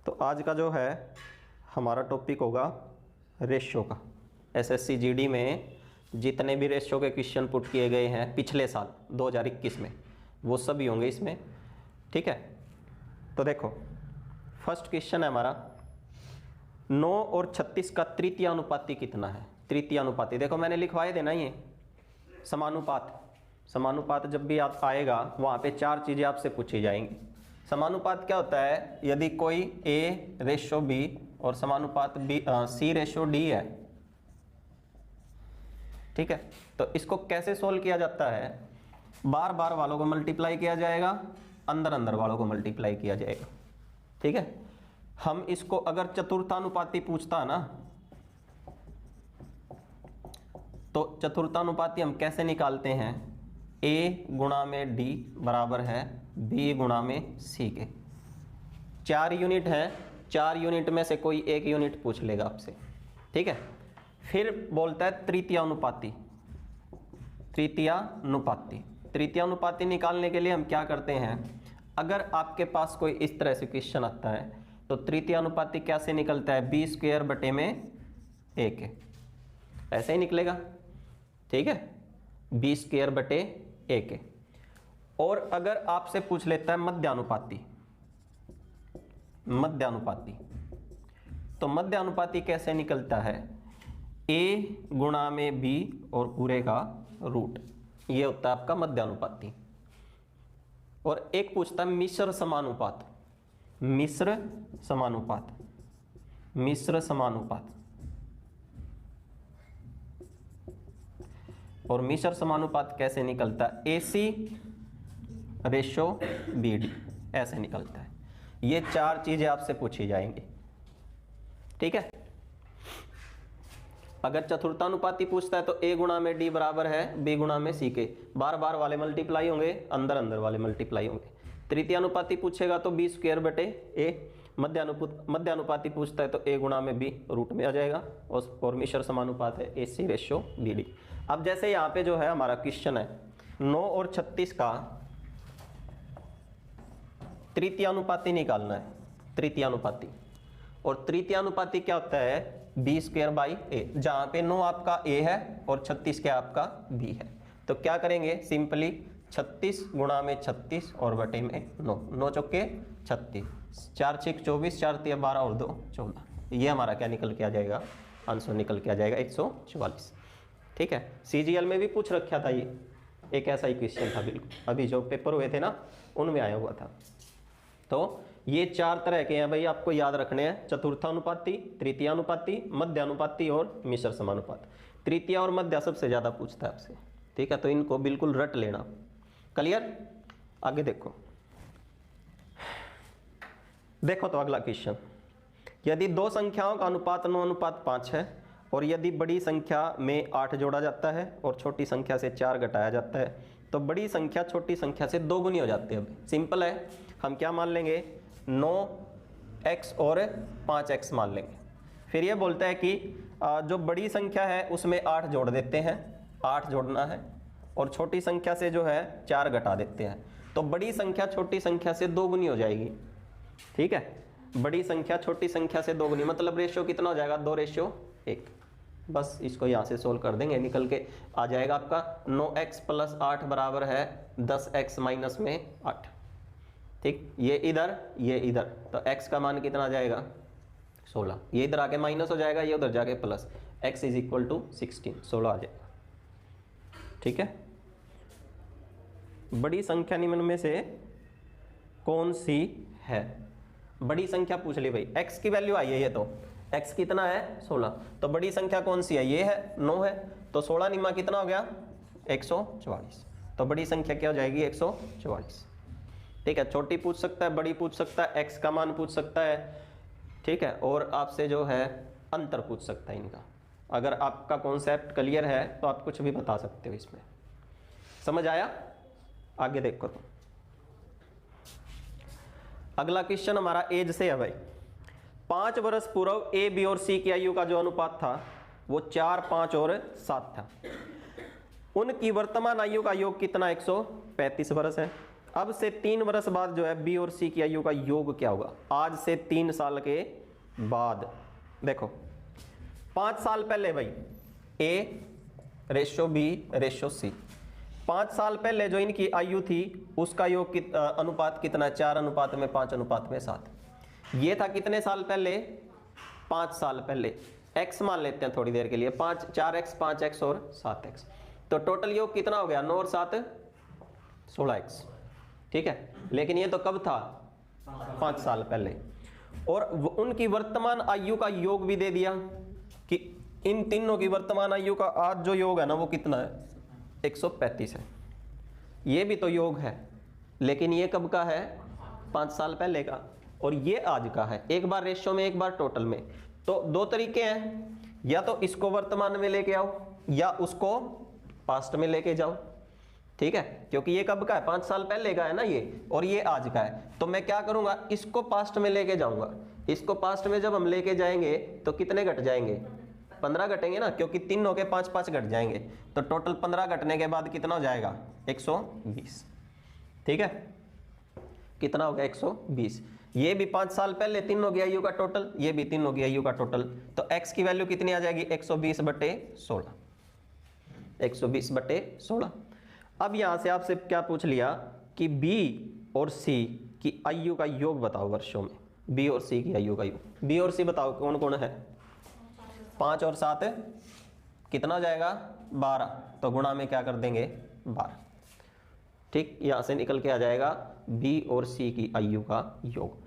तो आज का जो है हमारा टॉपिक होगा रेशो का। एसएससी जीडी में जितने भी रेशो के क्वेश्चन पुट किए गए हैं पिछले साल 2021 में, वो सभी होंगे इसमें। ठीक है, तो देखो फर्स्ट क्वेश्चन है हमारा 9 और 36 का तृतीय अनुपाती कितना है। तृतीय अनुपाती देखो मैंने लिखवाए देना, ये समानुपात। समानुपात जब भी आप आएगा वहाँ पे 4 चीज़ें आपसे पूछी जाएंगी। समानुपात क्या होता है? यदि कोई A रेशो B और समानुपात C रेशो D है, ठीक है, तो इसको कैसे सोल्व किया जाता है? बार बार वालों को मल्टीप्लाई किया जाएगा, अंदर अंदर वालों को मल्टीप्लाई किया जाएगा। ठीक है, हम इसको अगर चतुर्थानुपाती पूछता ना, तो चतुर्थानुपाती हम कैसे निकालते हैं? A गुणा में D बराबर है B गुणा में C के। 4 यूनिट है, 4 यूनिट में से कोई एक यूनिट पूछ लेगा आपसे। ठीक है, फिर बोलता है तृतीयानुपाती। तृतीयानुपाती तृतीयानुपाती निकालने के लिए हम क्या करते हैं? अगर आपके पास कोई इस तरह से क्वेश्चन आता है तो तृतीयानुपाती कैसे निकलता है? B स्क्वायर बटे में A के, ऐसे ही निकलेगा। ठीक है, B स्क्वायर बटे A के। और अगर आपसे पूछ लेता है मध्यानुपाती, मध्यानुपाती तो मध्यानुपाती कैसे निकलता है? A गुणा में B और पूरे का रूट, ये होता है आपका मध्यानुपाती। और एक पूछता है मिश्र समानुपात। मिश्र समानुपात, मिश्र समानुपात। और मिश्र समानुपात कैसे निकलता है? AC रेशो BD, ऐसे निकलता है। ये 4 चीजें आपसे पूछी जाएंगी। ठीक है, अगर चतुर्थानुपाती पूछता है तो A गुणा में D बराबर है B गुणा में C के। बार बार वाले मल्टीप्लाई होंगे, अंदर अंदर वाले मल्टीप्लाई होंगे। तृतीयानुपाती पूछेगा तो B स्क्वायर बटे A। मध्यानुपाती पूछता है तो A गुणा में B रूट में आ जाएगा। और मिश्र समानुपात है AC रेशो BD। अब जैसे यहाँ पे जो है हमारा क्वेश्चन है 9 और 36 का तृतीयानुपाती निकालना है। तृतीयानुपाती, और तृतीयानुपाती क्या होता है? B स्क्वायर बाई A, जहाँ पे 9 आपका A है और 36 क्या आपका B है। तो क्या करेंगे? सिंपली 36 गुणा में 36 और बटे में 9, 9 चौके 36, 4 6 24, 4 3 12 और 2 14। ये हमारा क्या निकल के आ जाएगा? आंसर निकल के आ जाएगा 144। ठीक है, CGL में भी पूछ रखा था ये, एक ऐसा ही क्वेश्चन था बिल्कुल, अभी जो पेपर हुए थे ना उनमें आया हुआ था। तो ये 4 तरह के हैं भाई, आपको याद रखने हैं। चतुर्थानुपाती, तृतीयानुपाती, मध्यानुपाती और मिश्र समानुपात। तृतीय और मध्य सबसे ज्यादा पूछता है आपसे। ठीक है, तो इनको बिल्कुल रट लेना। क्लियर? आगे देखो, देखो तो अगला क्वेश्चन, यदि 2 संख्याओं का अनुपात 9 अनुपात 5 है और यदि बड़ी संख्या में 8 जोड़ा जाता है और छोटी संख्या से 4 घटाया जाता है तो बड़ी संख्या छोटी संख्या से 2 गुनी हो जाती है। सिंपल है, हम क्या मान लेंगे? 9x और 5x मान लेंगे। फिर ये बोलता है कि जो बड़ी संख्या है उसमें 8 जोड़ देते हैं, 8 जोड़ना है, और छोटी संख्या से जो है 4 घटा देते हैं। तो बड़ी संख्या छोटी संख्या से 2 गुनी हो जाएगी। ठीक है, बड़ी संख्या छोटी संख्या से 2 गुनी, मतलब रेशियो कितना हो जाएगा? 2:1। बस इसको यहाँ से सोल्व कर देंगे, निकल के आ जाएगा आपका 9x प्लस 8 बराबर है 10x माइनस में 8। ठीक, ये इधर ये इधर, तो x का मान कितना आ जाएगा? 16। ये इधर आके माइनस हो जाएगा, ये उधर जाके plus, x is equal to 16, 16 आ जाएगा। ठीक है, बड़ी संख्या निम्न में से कौन सी है? बड़ी संख्या पूछ ली भाई, x की वैल्यू आई है, ये तो x कितना है? 16। तो बड़ी संख्या कौन सी है? ये है, 9 है। तो 16 निम्मा कितना हो गया? 144। तो बड़ी संख्या क्या हो जाएगी? 144। ठीक है, छोटी पूछ सकता है, बड़ी पूछ सकता है, x का मान पूछ सकता है। ठीक है, और आपसे जो है अंतर पूछ सकता है इनका। अगर आपका कॉन्सेप्ट क्लियर है तो आप कुछ भी बता सकते हो इसमें। समझ आया? आगे देखो तो अगला क्वेश्चन हमारा एज से है भाई। 5 वर्ष पूर्व A, B और C की आयु का जो अनुपात था वो 4, 5 और 7 था। उनकी वर्तमान आयु का योग कितना? 135 वर्ष है। अब से 3 वर्ष बाद जो है बी और सी की आयु का योग क्या होगा? आज से 3 साल के बाद देखो 5 साल पहले भाई ए रेशो बी रेशो सी, 5 साल पहले जो इनकी आयु थी उसका योग अनुपात कितना? 4:5:5:7। ये था कितने साल पहले? 5 साल पहले। x मान लेते हैं थोड़ी देर के लिए, 4x 5x और 7x, तो टोटल योग कितना हो गया? 9 और 7 16x, ठीक है। लेकिन ये तो कब था? 5 साल पहले। और उनकी वर्तमान आयु का योग भी दे दिया कि इन तीनों की वर्तमान आयु का आज जो योग है ना वो कितना है? 135 है। ये भी तो योग है, लेकिन ये कब का है? 5 साल पहले का, और ये आज का है। एक बार रेशियो में, एक बार टोटल में। तो 2 तरीके हैं, या तो इसको वर्तमान में लेके आओ या उसको पास्ट में लेके जाओ, ठीक है। क्योंकि ये कब का है? 5 साल पहले का है ना ये, और ये आज का है। तो मैं क्या करूंगा? इसको पास्ट में लेके जाऊंगा। इसको पास्ट में जब हम लेके जाएंगे तो कितने घट जाएंगे? 15 घटेंगे ना, क्योंकि तीनों के 5-5 घट जाएंगे। तो टोटल 15 घटने के बाद कितना हो जाएगा? 120, ठीक है। कितना हो गया? 120। ये भी 5 साल पहले तीनों की आयु का टोटल, ये भी तीनों की आयु का टोटल। तो x की वैल्यू कितनी आ जाएगी? 120/16। 120/16। अब यहां से आपसे क्या पूछ लिया कि b और c की आयु का योग बताओ वर्षों में। b और c की आयु का योग, b और c बताओ कौन कौन है? 5 और 7 कितना हो जाएगा? 12। तो गुणा में क्या कर देंगे? 12, ठीक। यहां से निकल के आ जाएगा b और c की आयु का योग।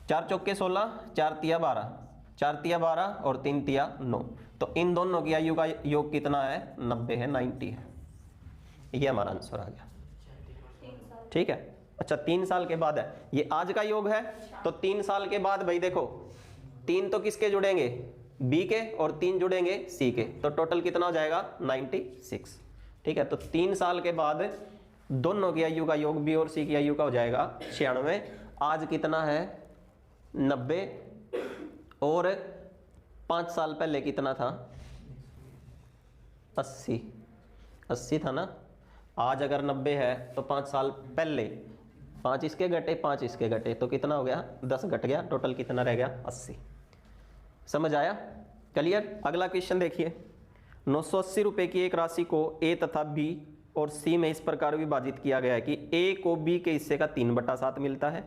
4 चौके 16, 4 तिया 12, 4 तिया 12 और 3 तिया 9। तो इन दोनों की आयु का योग कितना है? 90 है, 90 है। ये हमारा आंसर आ गया, ठीक है। अच्छा 3 साल के बाद है, ये आज का योग है। तो 3 साल के बाद भाई देखो 3 तो किसके जुड़ेंगे? b के, और 3 जुड़ेंगे c के। तो टोटल कितना हो जाएगा? 96, ठीक है। तो 3 साल के बाद दोनों की आयु का योग b और c की आयु का हो जाएगा 96। आज कितना है? 90। और 5 साल पहले कितना था? 80 था ना। आज अगर 90 है तो 5 साल पहले 5 इसके घटे, 5 इसके घटे, तो कितना हो गया? 10 घट गया। टोटल कितना रह गया? 80। समझ आया? क्लियर? अगला क्वेश्चन देखिए। 980 रुपए की एक राशि को a तथा b और c में इस प्रकार विभाजित किया गया है कि a को b के हिस्से का 3/7 मिलता है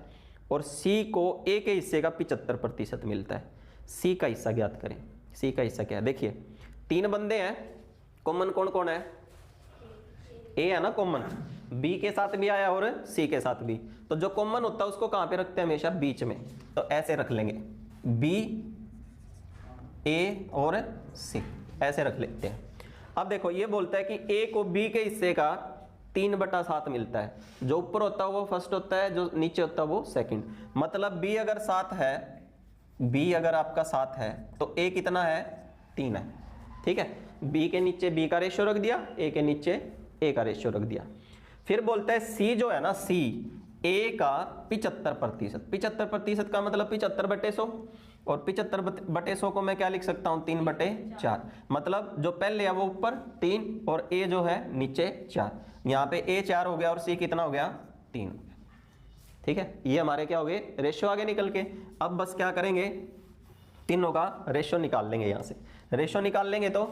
और c को a के हिस्से का 75% मिलता है। c का हिस्सा ज्ञात करें। c का हिस्सा क्या है? देखिए 3 बंदे हैं, कॉमन कौन कौन है? a है ना कॉमन, b के साथ भी आया और c के साथ भी। तो जो कॉमन होता है उसको कहां पे रखते हैं? हमेशा बीच में। तो ऐसे रख लेंगे, b a और c, ऐसे रख लेते हैं। अब देखो ये बोलता है कि a को b के हिस्से का 3/7 मिलता है। जो ऊपर होता है वो फर्स्ट होता है, जो नीचे होता है वो सेकंड। मतलब b अगर 7 है, b अगर आपका 7 है तो a कितना है? 3 है, ठीक है। b के नीचे b का रेशियो रख दिया, a के नीचे a का रेशियो रख दिया। फिर बोलता है c जो है ना, c a का 75%। 75% का मतलब 75/100, और 75/100 को मैं क्या लिख सकता हूं? 3/4। मतलब जो पहले है वो ऊपर 3 और a जो है नीचे 4। यहाँ पे a 4 हो गया और c कितना हो गया? 3 हो गया, ठीक है। ये हमारे क्या हो गए? रेशियो आगे निकल के। अब बस क्या करेंगे? तीनों का रेशियो निकाल लेंगे। यहाँ से रेशियो निकाल लेंगे तो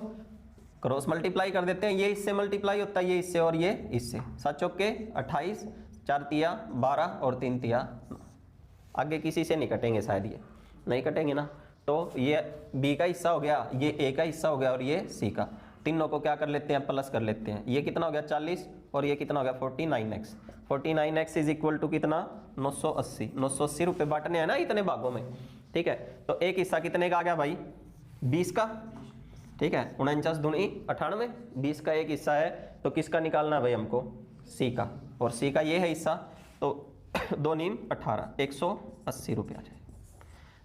क्रॉस मल्टीप्लाई कर देते हैं। ये इससे मल्टीप्लाई होता है, ये इससे और ये इससे। 7 चौके 28, 4 तिया 12 और 3 तिया 9। आगे किसी से नहीं कटेंगे, शायद ये नहीं कटेंगे ना। तो ये b का हिस्सा हो गया, ये a का हिस्सा हो गया और ये c का। तीनों को क्या कर लेते हैं? प्लस कर लेते हैं। ये कितना हो गया? 40 और ये कितना हो गया? 49x। 49x is equal to कितना? 980। 980 रुपये बांटने हैं ना इतने भागों में, ठीक है। तो एक हिस्सा कितने का आ गया भाई? 20 का, ठीक है। 49 दूनी 98, 20 का एक हिस्सा है। तो किसका निकालना है भाई हमको? c का। और c का ये है हिस्सा, तो 2 नीम 18, 180 रुपये आ जाए।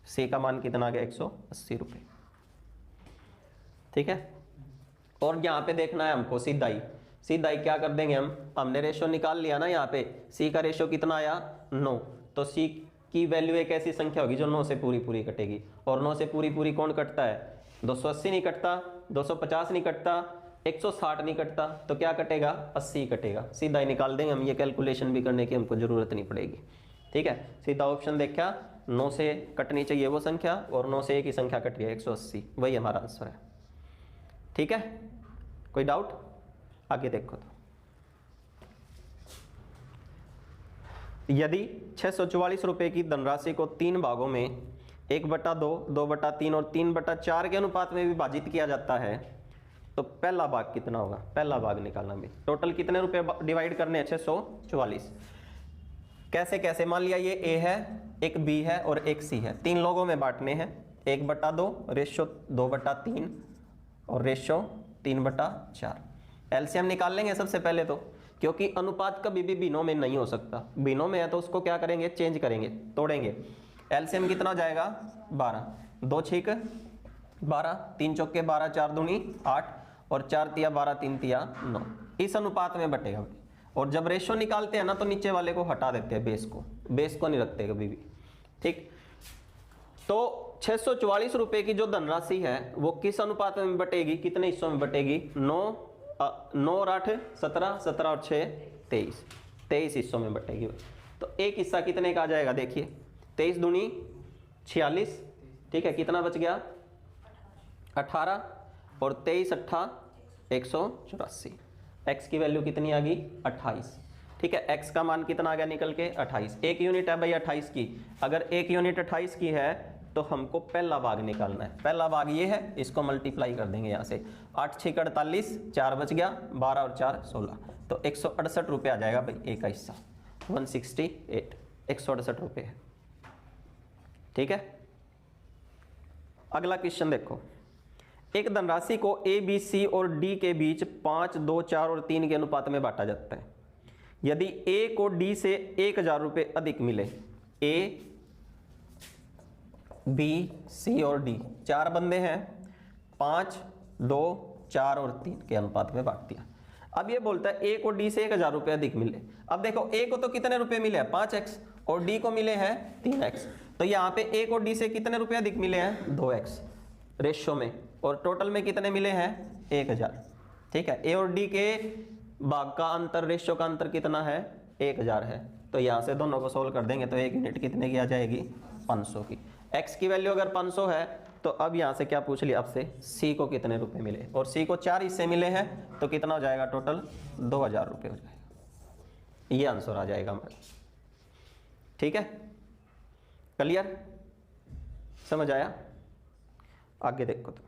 c का मान कितना आ गया? 180 रुपये, ठीक है। और यहाँ पे देखना है हमको सीधाई। सीधाई क्या कर देंगे हम? हमने रेशियो निकाल लिया ना। यहाँ पे c का रेशियो कितना आया? 9। तो c की वैल्यू एक ऐसी संख्या होगी जो 9 से पूरी पूरी कटेगी। और 9 से पूरी पूरी कौन कटता है? 280 नहीं कटता, 250 नहीं कटता, 160 नहीं कटता तो क्या कटेगा, 80 कटेगा। सीधा ही निकाल देंगे हम, ये कैलकुलेशन भी करने की हमको जरूरत नहीं पड़ेगी। ठीक है, सीधा ऑप्शन देखा, 9 से कटनी चाहिए वो संख्या और 9 से एक ही संख्या कट गई 180, वही हमारा आंसर है। ठीक है, कोई डाउट? आगे देखो तो यदि 644 रुपए की धनराशि को 3 भागों में 1/2, 2/3 और 3/4 के अनुपात में विभाजित किया जाता है तो पहला भाग कितना होगा? पहला भाग निकालना भी। टोटल कितने रुपए डिवाइड करने हैं? 644। कैसे कैसे? मान लिया ये A है, एक B है और एक C है, 3 लोगों में बांटने हैं। 1/2 रेशो 2/3 और रेशो 3/4। एलसीएम निकाल लेंगे सबसे पहले तो, क्योंकि अनुपात कभी भी बिनों में नहीं हो सकता। बिनों में है तो उसको क्या करेंगे? चेंज करेंगे, तोड़ेंगे। एलसीएम कितना हो जाएगा? 12, 2 छीक 12, 3 चौके 12, 4 दूनी 8 और 4 तिया 12, 3 तिया 9। इस अनुपात में बटेगा। और जब रेशो निकालते हैं ना तो नीचे वाले को हटा देते हैं, बेस को नहीं रखते कभी भी। ठीक, तो 644 रुपए की जो धनराशि है वो किस अनुपात में बटेगी? कितने हिस्सों में बटेगी? 9 और 8 17, 17 और 6 23 हिस्सों में बटेगी। तो एक हिस्सा कितने का आ जाएगा? देखिए 23 दूनी 46। ठीक है, कितना बच गया? 18 और 23 अट्ठा 184। x की वैल्यू कितनी आ गई? 28। ठीक है, x का मान कितना आ गया निकल के? 28। एक यूनिट है भाई 28 की। अगर एक यूनिट 28 की है तो हमको पहला भाग निकालना है। पहला भाग ये है, इसको मल्टीप्लाई कर देंगे यहाँ से। 8 6 48, 4 बच गया, 12 और 4 16, तो 168 रुपये आ जाएगा भाई एक का हिस्सा। 168 168 रुपये है। ठीक है, अगला क्वेश्चन देखो। एक धनराशि को A, B, C और D के बीच 5, 2, 4 और 3 के अनुपात में बांटा जाता है। यदि A को D से 1000 रुपये अधिक मिले, A, B, C और D 4 बंदे हैं, 5, 2, 4 और 3 के अनुपात में बांट दिया। अब ये बोलता है A को D से 1000 रुपये अधिक मिले। अब देखो A को तो कितने रुपए मिले हैं? 5x और D को मिले हैं 3x। तो यहाँ पे A को D से कितने रुपए अधिक मिले हैं? 2x रेशो में, और टोटल में कितने मिले हैं? 1000। ठीक है, A और D के भाग का अंतर, रेशो का अंतर कितना है? 1000 है। तो यहाँ से दोनों को सोल्व कर देंगे तो एक यूनिट कितने की आ जाएगी? 500 की। x की वैल्यू अगर 500 है तो अब यहाँ से क्या पूछ लिया आपसे? C को कितने रुपए मिले, और C को 4 हिस्से मिले हैं तो कितना हो जाएगा? टोटल 2000 रुपये हो जाएगा। ये आंसर आ जाएगा हमारा। ठीक है, क्लियर? समझ आया? आगे देखो तो